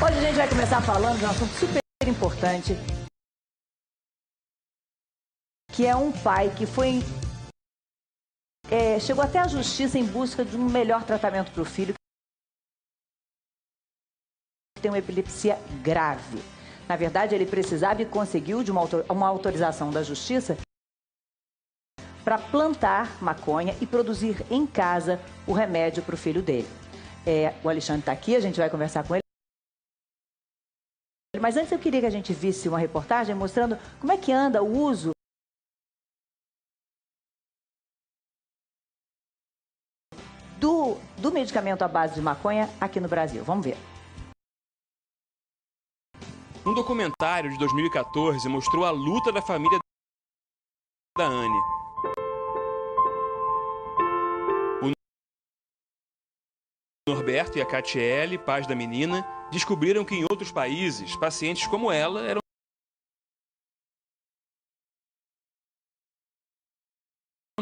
Hoje a gente vai começar falando de um assunto super importante, que é um pai que chegou até a justiça em busca de um melhor tratamento para o filho, que tem uma epilepsia grave. Na verdade, ele precisava e conseguiu de uma autorização da justiça para plantar maconha e produzir em casa o remédio para o filho dele. O Alexandre está aqui, a gente vai conversar com ele. Mas antes eu queria que a gente visse uma reportagem mostrando como é que anda o uso do medicamento à base de maconha aqui no Brasil. Vamos ver. Um documentário de 2014 mostrou a luta da família da Anne. O Norberto e a Catiele, pais da menina, descobriram que em outros países, pacientes como ela eram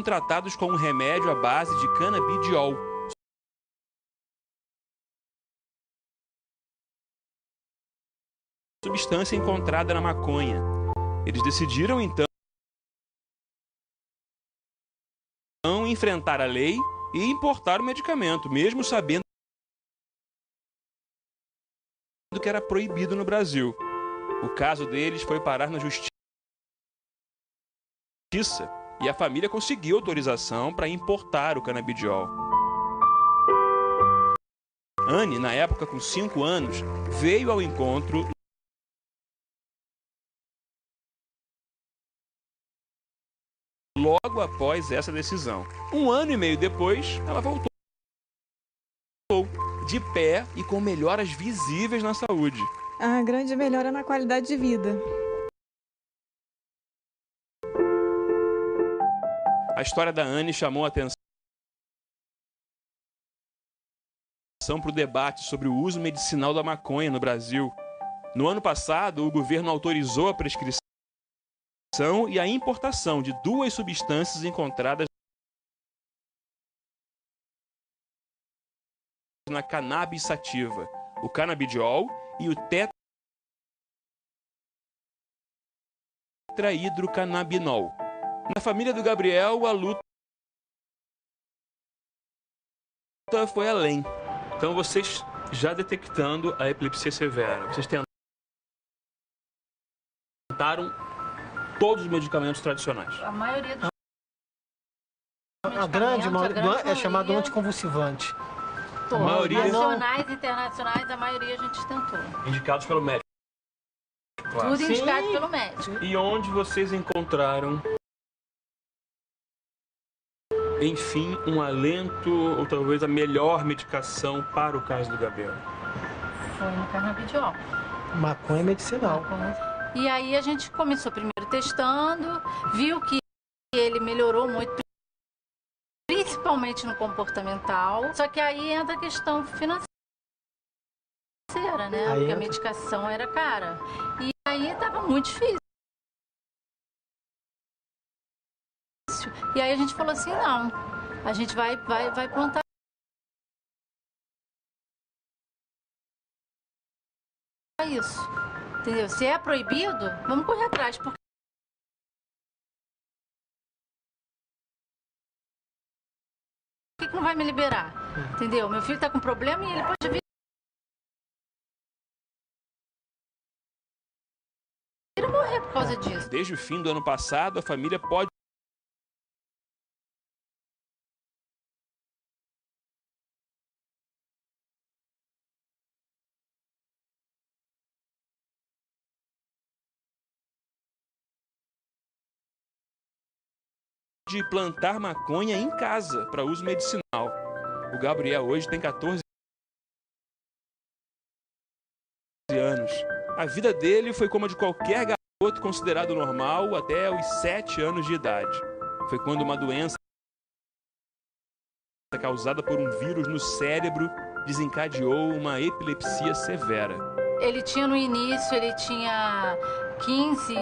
tratados com um remédio à base de canabidiol. Substância encontrada na maconha. Eles decidiram, então, enfrentar a lei e importar o medicamento, mesmo sabendo que era proibido no Brasil. O caso deles foi parar na justiça e a família conseguiu autorização para importar o canabidiol. Anne, na época com 5 anos, veio ao encontro logo após essa decisão. 1 ano e meio depois, ela voltou de pé e com melhoras visíveis na saúde. A grande melhora na qualidade de vida. A história da Anne chamou a atenção para o debate sobre o uso medicinal da maconha no Brasil. No ano passado, o governo autorizou a prescrição e a importação de 2 substâncias encontradas na cannabis sativa, o canabidiol e o tetrahidrocannabinol. Na família do Gabriel, a luta foi além. Então, vocês já detectando a epilepsia severa, vocês tentaram todos os medicamentos tradicionais. A maioria dos A grande maioria é chamado anticonvulsivante. todos, A maioria nacionais e internacionais, a maioria a gente tentou. Indicados pelo médico. Claro. Tudo indicado pelo médico. E onde vocês encontraram, enfim, um alento ou talvez a melhor medicação para o caso do Gabriel? Foi no canabidiol. Maconha medicinal. E aí a gente começou primeiro testando, viu que ele melhorou muito, principalmente no comportamental. Só que aí entra a questão financeira, né? Aí Porque a entra. medicação era cara. E aí estava muito difícil. E aí a gente falou assim, não, a gente vai plantar isso. Entendeu? Se é proibido, vamos correr atrás, porque por que não vai me liberar? Entendeu? Meu filho tá com problema e ele pode vir a morrer por causa disso. Desde o fim do ano passado, a família pode plantar maconha em casa para uso medicinal. O Gabriel hoje tem 14 anos. A vida dele foi como a de qualquer garoto considerado normal até os 7 anos de idade. Foi quando uma doença causada por um vírus no cérebro desencadeou uma epilepsia severa. Ele tinha no início, ele tinha 15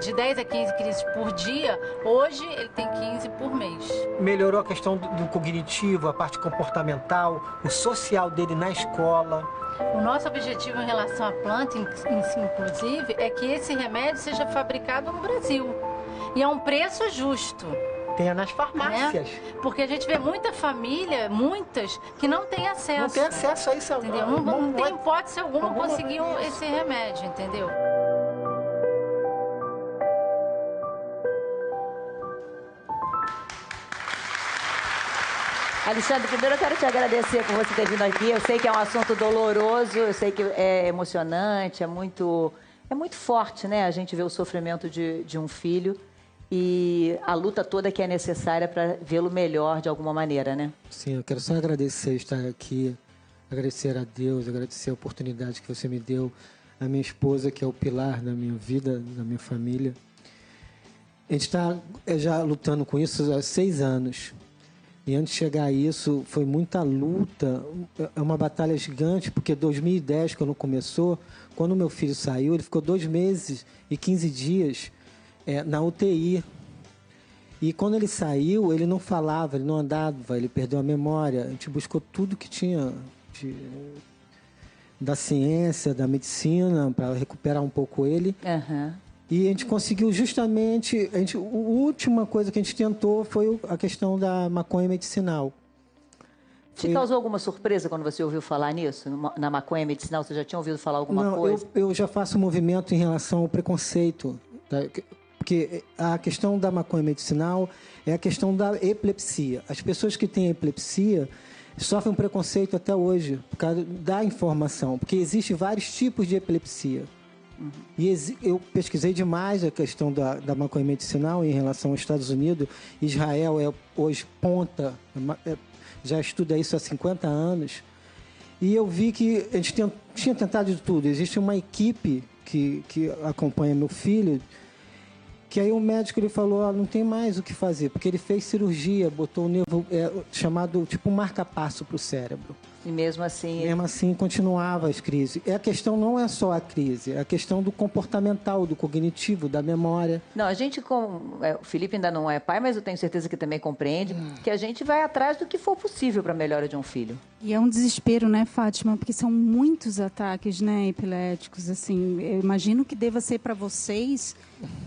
de 10 a 15 crises por dia, hoje ele tem 15 por mês. Melhorou a questão do cognitivo, a parte comportamental, o social dele na escola. O nosso objetivo em relação à planta, inclusive, é que esse remédio seja fabricado no Brasil. E a um preço justo. Tenha nas farmácias. Porque a gente vê muita família, muitas, que não tem acesso. Não tem acesso a isso. Entendeu? Não tem hipótese alguma conseguir esse remédio, entendeu? Alexandre, primeiro eu quero te agradecer por você ter vindo aqui. Eu sei que é um assunto doloroso, eu sei que é emocionante, é muito forte, né? A gente vê o sofrimento de um filho e a luta toda que é necessária para vê-lo melhor de alguma maneira, né? Sim, eu quero só agradecer estar aqui, agradecer a Deus, agradecer a oportunidade que você me deu, a minha esposa, que é o pilar da minha vida, da minha família. A gente está já lutando com isso há 6 anos. E antes de chegar a isso, foi muita luta, é uma batalha gigante, porque 2010, quando começou, quando meu filho saiu, ele ficou 2 meses e 15 dias na UTI. E quando ele saiu, ele não falava, ele não andava, ele perdeu a memória. A gente buscou tudo que tinha da ciência, da medicina, para recuperar um pouco ele. Uhum. E a gente conseguiu justamente... A última coisa que a gente tentou foi a questão da maconha medicinal. Te causou alguma surpresa quando você ouviu falar nisso? Na maconha medicinal, você já tinha ouvido falar alguma coisa? Eu já faço um movimento em relação ao preconceito. Tá? Porque a questão da maconha medicinal é a questão da epilepsia. As pessoas que têm epilepsia sofrem um preconceito até hoje, por causa da informação. Porque existem vários tipos de epilepsia. Uhum. E eu pesquisei demais a questão da maconha medicinal em relação aos Estados Unidos. Israel é hoje ponta, já estuda isso há 50 anos. E eu vi que a gente tinha tentado de tudo. Existe uma equipe que acompanha meu filho, que aí o médico ele falou, não tem mais o que fazer, porque ele fez cirurgia, botou um nervo chamado tipo um marca-passo para o cérebro. E mesmo assim... Mesmo assim, continuava as crises. E a questão não é só a crise, é a questão do comportamental, do cognitivo, da memória. Não, a gente, o Felipe ainda não é pai, mas eu tenho certeza que também compreende que a gente vai atrás do que for possível para a melhora de um filho. E é um desespero, né, Fátima? Porque são muitos ataques, né, epiléticos, assim. Eu imagino que deva ser para vocês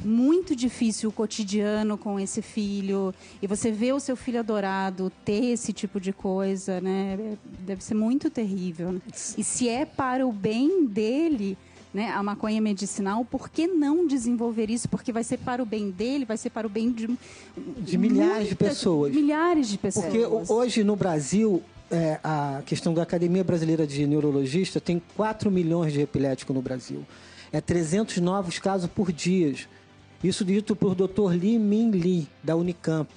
muito difícil o cotidiano com esse filho. E você vê o seu filho adorado ter esse tipo de coisa, né? Deve ser muito terrível. Né? E se é para o bem dele, né, a maconha medicinal, por que não desenvolver isso? Porque vai ser para o bem dele, vai ser para o bem de milhares de pessoas. Milhares de pessoas. Porque hoje no Brasil, a questão da Academia Brasileira de Neurologista tem 4 milhões de epiléticos no Brasil. 300 novos casos por dia. Isso dito por Dr. Li Min Lee, da Unicamp.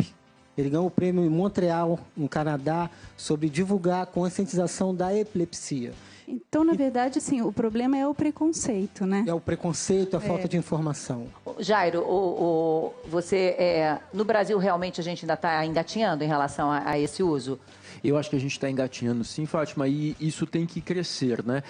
Ele ganhou o prêmio em Montreal, no Canadá, sobre divulgar a conscientização da epilepsia. Então, na verdade, assim, o problema é o preconceito, né? É o preconceito, a falta de informação. Jairo, você, no Brasil, realmente a gente ainda está engatinhando em relação a esse uso? Eu acho que a gente está engatinhando sim, Fátima, e isso tem que crescer, né?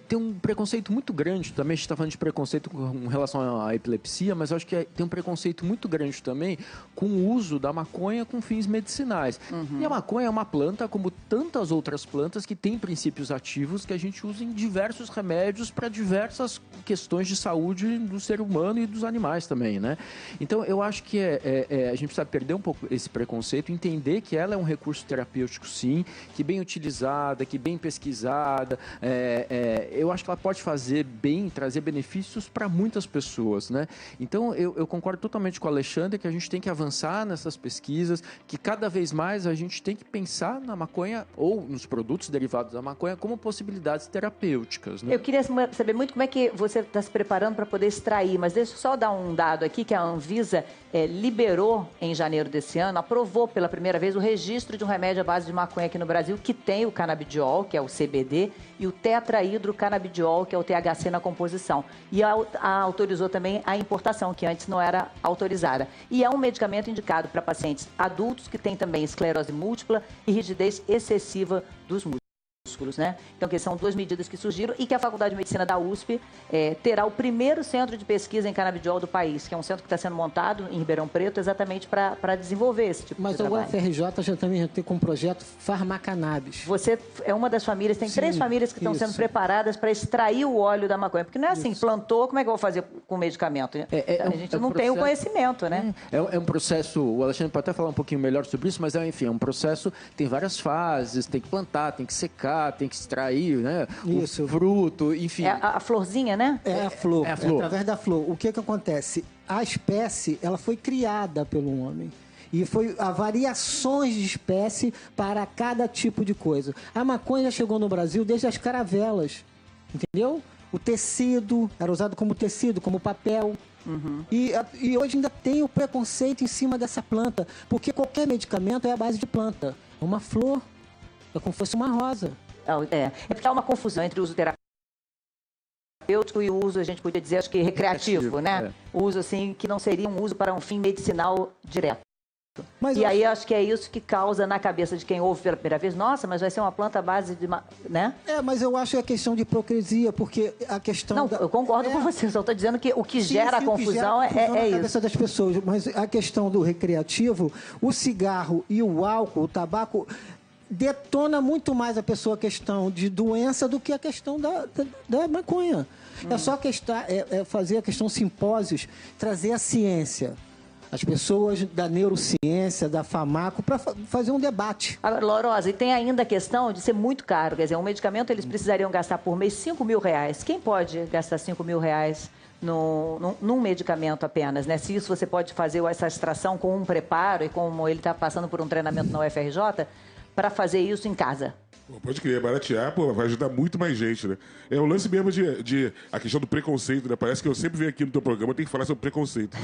Tem um preconceito muito grande, também a gente está falando de preconceito com relação à epilepsia, mas eu acho que tem um preconceito muito grande também com o uso da maconha com fins medicinais. Uhum. E a maconha é uma planta, como tantas outras plantas, que tem princípios ativos que a gente usa em diversos remédios para diversas questões de saúde do ser humano e dos animais também, né? Então, eu acho que a gente precisa perder um pouco esse preconceito, entender que ela é um recurso terapêutico, sim, que bem utilizada, que bem pesquisada, eu acho que ela pode fazer bem, trazer benefícios para muitas pessoas, né? Então, eu concordo totalmente com o Alexandre que a gente tem que avançar nessas pesquisas, que cada vez mais a gente tem que pensar na maconha ou nos produtos derivados da maconha como possibilidades terapêuticas, né? Eu queria saber muito como é que você está se preparando para poder extrair, mas deixa eu só dar um dado aqui que a Anvisa liberou em janeiro desse ano, aprovou pela primeira vez o registro de um remédio à base de maconha aqui no Brasil, que tem o canabidiol, que é o CBD, e o tetrahidrocanabidiol, que é o THC na composição. E autorizou também a importação, que antes não era autorizada. E é um medicamento indicado para pacientes adultos que têm também esclerose múltipla e rigidez excessiva dos músculos. músculos, né? Então, que são 2 medidas que surgiram e que a Faculdade de Medicina da USP terá o primeiro centro de pesquisa em canabidiol do país, que é um centro que está sendo montado em Ribeirão Preto exatamente para desenvolver esse tipo de trabalho. Mas o UFRJ já também tem como projeto Farmacannabis. Você é uma das famílias, tem 3 famílias que estão sendo preparadas para extrair o óleo da maconha, porque não é assim, plantou, como é que eu vou fazer com medicamento? A gente não tem o conhecimento, né? É um processo, o Alexandre pode até falar um pouquinho melhor sobre isso, mas enfim, é um processo, tem várias fases, tem que plantar, tem que secar, tem que extrair, né? O fruto, enfim. É a florzinha, né? É a flor. É a flor. Através da flor. O que acontece? A espécie, ela foi criada pelo homem. E há variações de espécie para cada tipo de coisa. A maconha já chegou no Brasil desde as caravelas, entendeu? O tecido, era usado como tecido, como papel. Uhum. E hoje ainda tem o preconceito em cima dessa planta, porque qualquer medicamento é a base de planta. É uma flor, é como se fosse uma rosa. É porque há uma confusão entre o uso terapêutico e o uso, a gente podia dizer, acho que recreativo, né? O uso, assim, que não seria um uso para um fim medicinal direto. E aí acho que é isso que causa na cabeça de quem ouve pela primeira vez, nossa, mas vai ser uma planta à base de... né? Mas eu acho que é questão de hipocrisia, porque a questão... Não, eu concordo com você, só estou dizendo que o que gera a confusão é na isso. cabeça das pessoas, mas a questão do recreativo, o cigarro e o álcool, o tabaco, detona muito mais a pessoa a questão de doença do que a questão da maconha. É só fazer a questão simpósios, trazer a ciência. As pessoas da neurociência, da Famaco, para fazer um debate. Agora, Lorosa, e tem ainda a questão de ser muito caro. Quer dizer, um medicamento eles precisariam gastar por mês R$5.000. Quem pode gastar R$5.000 num medicamento apenas, né? Se isso você pode fazer essa extração com um preparo e como ele está passando por um treinamento na UFRJ, para fazer isso em casa. Pode crer, baratear, vai ajudar muito mais gente, né? É o lance mesmo de a questão do preconceito, né? Parece que eu sempre venho aqui no teu programa, tem que falar sobre preconceito.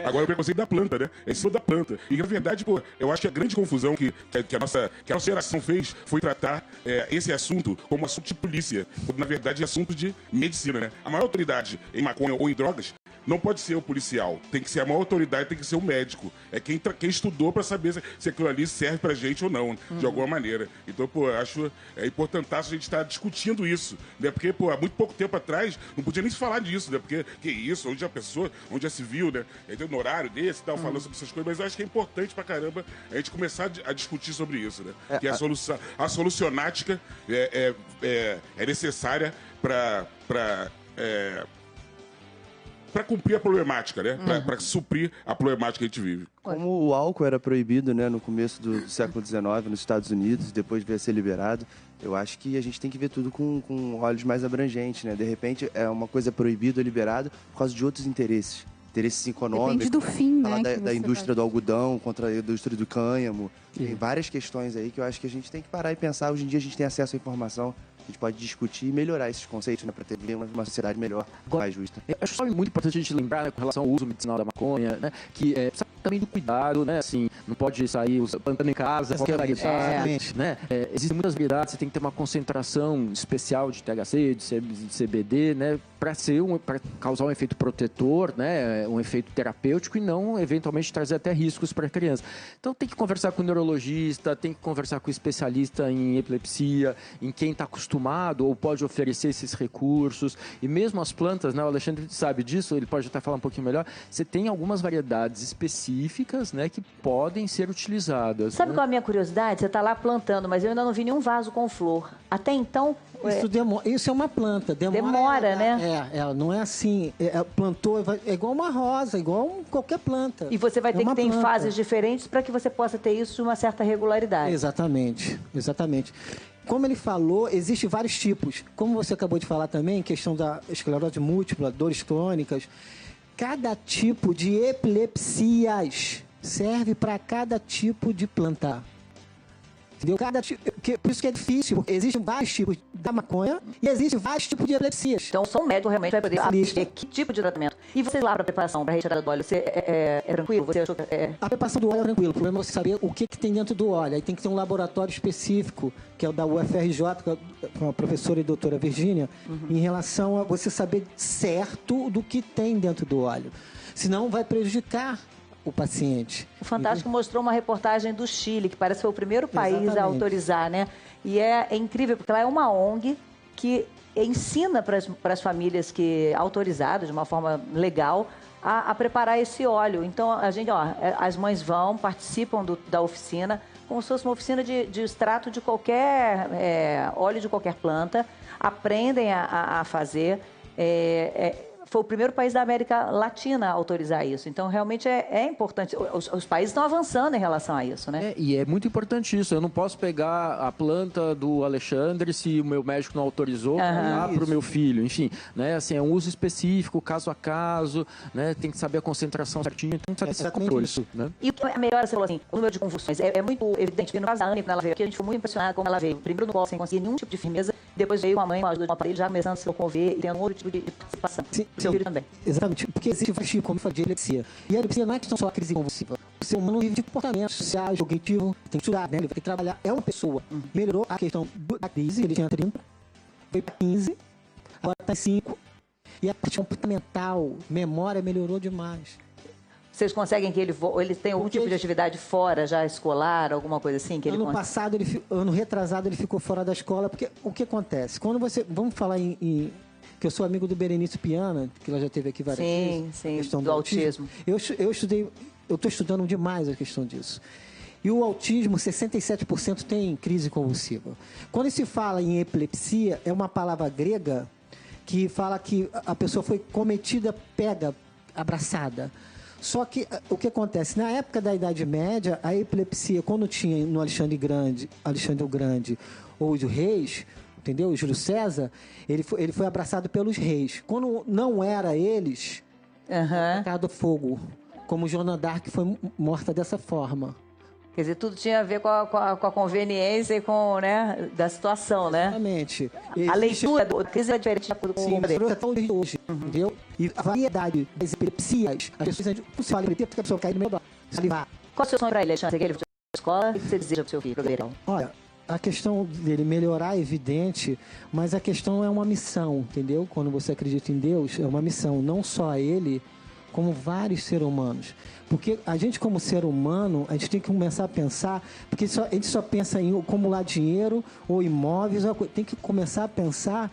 Agora o preconceito da planta, né? É em cima da planta. E na verdade, eu acho que a grande confusão que a nossa geração fez foi tratar esse assunto como assunto de polícia, quando na verdade é assunto de medicina, né? A maior autoridade em maconha ou em drogas não pode ser o policial, tem que ser a maior autoridade, tem que ser o médico. É quem estudou para saber se aquilo ali serve pra gente ou não, de alguma maneira. Então, eu acho importantaço a gente estar discutindo isso, né? Porque, há muito pouco tempo atrás, não podia nem se falar disso, né? Porque, que isso, onde já se viu, né? Então, no horário desse e tal, falando sobre essas coisas, mas eu acho que é importante pra caramba a gente começar a discutir sobre isso, né? Que a solucionática é necessária para cumprir a problemática, né? Para suprir a problemática que a gente vive. Como o álcool era proibido, né, no começo do século XIX nos Estados Unidos, depois veio a ser liberado, eu acho que a gente tem que ver tudo com olhos mais abrangentes, né? De repente, é uma coisa proibida ou liberada por causa de outros interesses econômicos. Depende do fim, né? Da indústria do algodão contra a indústria do cânhamo. Tem várias questões aí que eu acho que a gente tem que parar e pensar. Hoje em dia a gente tem acesso à informação. A gente pode discutir e melhorar esses conceitos, né, para ter uma sociedade melhor, mais justa. Eu acho só muito importante a gente lembrar, né, com relação ao uso medicinal da maconha, né, que precisa também do cuidado, né, assim, não pode sair plantando em casa, qualquer variedade, né, existem muitas variedades, você tem que ter uma concentração especial de THC, de CBD, né, para causar um efeito protetor, né, um efeito terapêutico e não, eventualmente, trazer até riscos para a criança. Então, tem que conversar com o neurologista, tem que conversar com o especialista em epilepsia, em quem está acostumado ou pode oferecer esses recursos. E mesmo as plantas, né, o Alexandre sabe disso, ele pode até falar um pouquinho melhor, você tem algumas variedades específicas, né, que podem ser utilizadas. Sabe, né? qual é a minha curiosidade? Você está lá plantando, mas eu ainda não vi nenhum vaso com flor. Até então... Isso é uma planta. Demora, né? Não é assim. Plantou, é igual uma rosa, igual qualquer planta. E você vai ter que ter em planta. fases diferentes para que você possa ter isso de uma certa regularidade. Exatamente. Como ele falou, existem vários tipos. Como você acabou de falar também, questão da esclerose múltipla, dores crônicas. Cada tipo de epilepsias serve para cada tipo de planta. Entendeu? Por isso que é difícil, porque existem vários tipos da maconha e existem vários tipos de epilepsias. Então, só um médico realmente vai poder saber que tipo de tratamento. E você lá para a preparação, para a retirada do óleo, você é tranquilo? Você achou que A preparação do óleo é tranquilo. O problema é você saber o que tem dentro do óleo. Aí tem que ter um laboratório específico, que é o da UFRJ, com a professora e doutora Virgínia, em relação a você saber certo do que tem dentro do óleo. Senão vai prejudicar o paciente. O Fantástico mostrou uma reportagem do Chile, que parece que foi o primeiro país Exatamente. a autorizar, né? E é incrível, porque ela é uma ONG que ensina para as famílias autorizadas, de uma forma legal, a preparar esse óleo. Então, as mães vão, participam da oficina, como se fosse uma oficina de extrato de qualquer óleo de qualquer planta, aprendem a fazer. Foi o primeiro país da América Latina a autorizar isso. Então, realmente é importante. Os países estão avançando em relação a isso, né? E é muito importante isso. Eu não posso pegar a planta do Alexandre se o meu médico não autorizou para o meu filho. Enfim, né? Assim, é um uso específico, caso a caso, né? Tem que saber a concentração certinha, tem que saber esse controle. Né? E o que é melhor, você falou assim, o número de convulsões é muito evidente. No caso da Anne, quando ela veio aqui, a gente foi muito impressionada como ela veio. Primeiro no colo, sem conseguir nenhum tipo de firmeza. Depois veio com a mãe, com a ajuda de um aparelho, já começando a se locomover e tendo um outro tipo de participação. Sim, seu filho também. Exatamente, porque existe vários tipos, como eu falei, de epilepsia. E a epilepsia não é questão só a crise convulsiva. O ser humano vive de comportamentos sociais, cognitivo, tem que estudar, né? Ele vai ter que trabalhar. É uma pessoa. Melhorou a questão da crise, ele tinha 30, foi para 15, agora está em 5. E a parte comportamental, memória, melhorou demais. Vocês conseguem que ele tenha algum tipo de atividade fora, já escolar, alguma coisa assim? Que ano passado, ano retrasado, ele ficou fora da escola, porque o que acontece? Quando você... Vamos falar que eu sou amigo do Berenice Piana, que ela já teve aqui várias vezes. Sim, questão do autismo. Eu estou estudando demais a questão disso. E o autismo, 67% tem crise convulsiva. Quando se fala em epilepsia, é uma palavra grega que fala que a pessoa foi cometida, pega, abraçada. Só que o que acontece? Na época da Idade Média, a epilepsia, quando tinha no Alexandre o Grande ou os reis, entendeu? O Júlio César, ele foi abraçado pelos reis. Quando não era eles, tacado fogo. Como Joana d'Arc foi morta dessa forma. Quer dizer, tudo tinha a ver com a conveniência e com, né, da situação, né? Exatamente. A leitura do crise é diferente da coisa. Sim, até hoje, entendeu? E a variedade das epilepsias, as pessoas não se fala epilepsia porque a pessoa cai no meio da salivar. Qual é o seu sonho para ele, Alexandre? Você quer ele para a escola? O que você deseja para o seu filho? Olha, a questão dele melhorar é evidente, mas a questão é uma missão, entendeu? Quando você acredita em Deus, é uma missão, não só a ele, como vários seres humanos. Porque a gente, como ser humano, a gente tem que começar a pensar, porque a gente só pensa em acumular dinheiro ou imóveis, tem que começar a pensar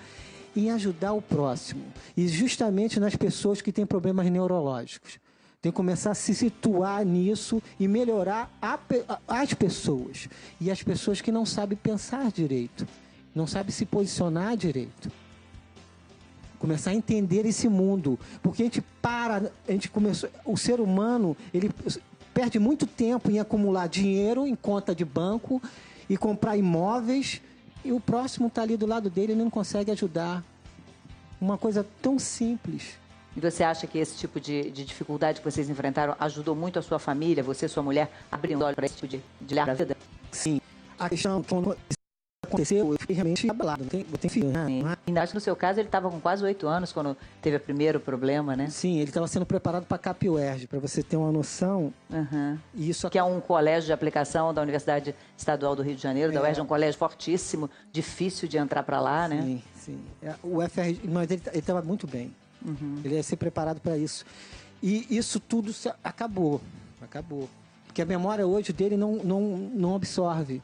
em ajudar o próximo. E justamente nas pessoas que têm problemas neurológicos. Tem que começar a se situar nisso e melhorar as pessoas. E as pessoas que não sabem pensar direito, não sabem se posicionar direito. Começar a entender esse mundo, porque o ser humano, ele perde muito tempo em acumular dinheiro em conta de banco e comprar imóveis, e o próximo está ali do lado dele e não consegue ajudar. Uma coisa tão simples. E você acha que esse tipo de dificuldade que vocês enfrentaram ajudou muito a sua família, você e sua mulher, a abrir os olhos para esse tipo de olhar para a vida? Sim. A questão quando aconteceu, eu fiquei realmente abalado. Eu tenho filho, né? Ainda acho que no seu caso ele estava com quase 8 anos quando teve o primeiro problema, né? Sim, ele estava sendo preparado para a CAPUERJ, para você ter uma noção. E isso que é um colégio de aplicação da Universidade Estadual do Rio de Janeiro, da UERJ, é um colégio fortíssimo, difícil de entrar para lá, né? Sim, sim. O UFRJ, mas ele estava muito bem. Ele ia ser preparado para isso. E isso tudo acabou. Porque a memória hoje dele não absorve.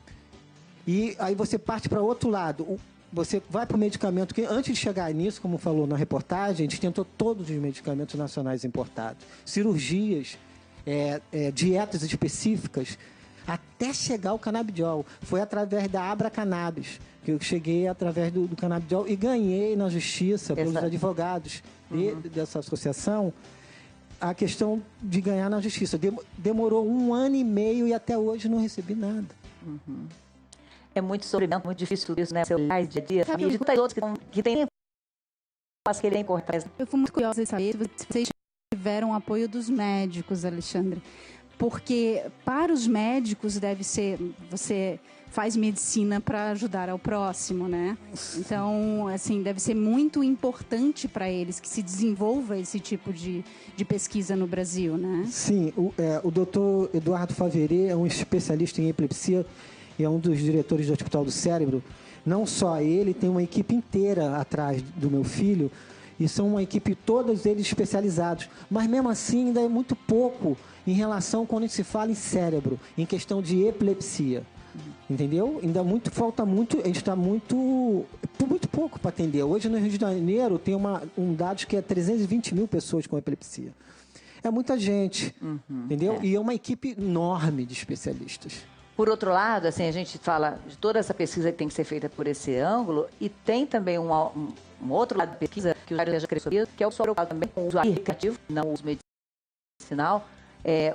E aí você parte para outro lado. Você vai para o medicamento, que antes de chegar nisso, como falou na reportagem, a gente tentou todos os medicamentos nacionais importados. Cirurgias, dietas específicas, até chegar ao canabidiol. Foi através da Abra Cannabis, que eu cheguei através do canabidiol e ganhei na justiça, pelos advogados dessa associação, a questão de ganhar na justiça. Demorou 1 ano e meio e até hoje não recebi nada. É muito sofrimento, muito difícil tudo isso, né? Seu pai, dia a dia, família, e quantos outros que tem passo que ele corre atrás. Eu fui muito curiosa de saber se vocês tiveram apoio dos médicos, Alexandre. Porque para os médicos deve ser, você faz medicina para ajudar ao próximo, né? Então, assim, deve ser muito importante para eles que se desenvolva esse tipo de pesquisa no Brasil, né? Sim, o doutor Eduardo Faverê é um especialista em epilepsia e é um dos diretores do Hospital do Cérebro. Não só ele, tem uma equipe inteira atrás do meu filho. E são uma equipe, todos eles especializados. Mas mesmo assim ainda é muito pouco em relação quando se fala em cérebro, em questão de epilepsia. Entendeu? Ainda falta muito, a gente está muito pouco para atender. Hoje no Rio de Janeiro tem um dado que é 320 mil pessoas com epilepsia. É muita gente, entendeu? E é uma equipe enorme de especialistas. Por outro lado, assim, a gente fala de toda essa pesquisa que tem que ser feita por esse ângulo, e tem também um outro lado da pesquisa que o Jair já cresceu, que é o preocupado também com o uso recreativo, não o uso medicinal,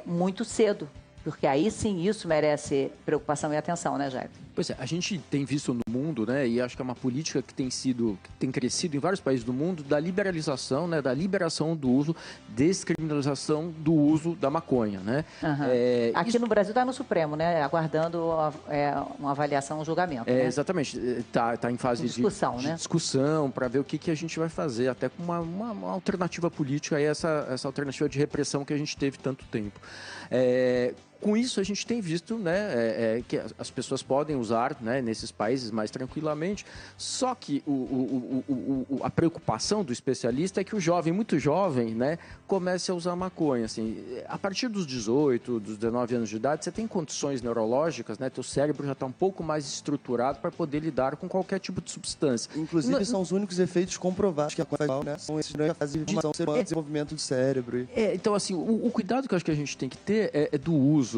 muito cedo. Porque aí sim isso merece preocupação e atenção, né, Jair? Pois é, a gente tem visto no mundo, né, e acho que é uma política que tem crescido em vários países do mundo, da liberalização, né, da liberação do uso, descriminalização do uso da maconha, né? Aqui no Brasil está no Supremo, né, aguardando uma avaliação, um julgamento. Né? Exatamente, está em fase de discussão para ver o que a gente vai fazer, até com uma alternativa política, essa alternativa de repressão que a gente teve tanto tempo. Com isso, a gente tem visto, né, que as pessoas podem usar, né, nesses países mais tranquilamente, só que a preocupação do especialista é que o jovem, muito jovem, né, comece a usar maconha. Assim, a partir dos 18, dos 19 anos de idade, você tem condições neurológicas, né, teu cérebro já está um pouco mais estruturado para poder lidar com qualquer tipo de substância. Inclusive, são os únicos efeitos comprovados que a maconha, né, são esses durante a fase de desenvolvimento do cérebro. Então, assim, o cuidado que eu acho que a gente tem que ter é do uso,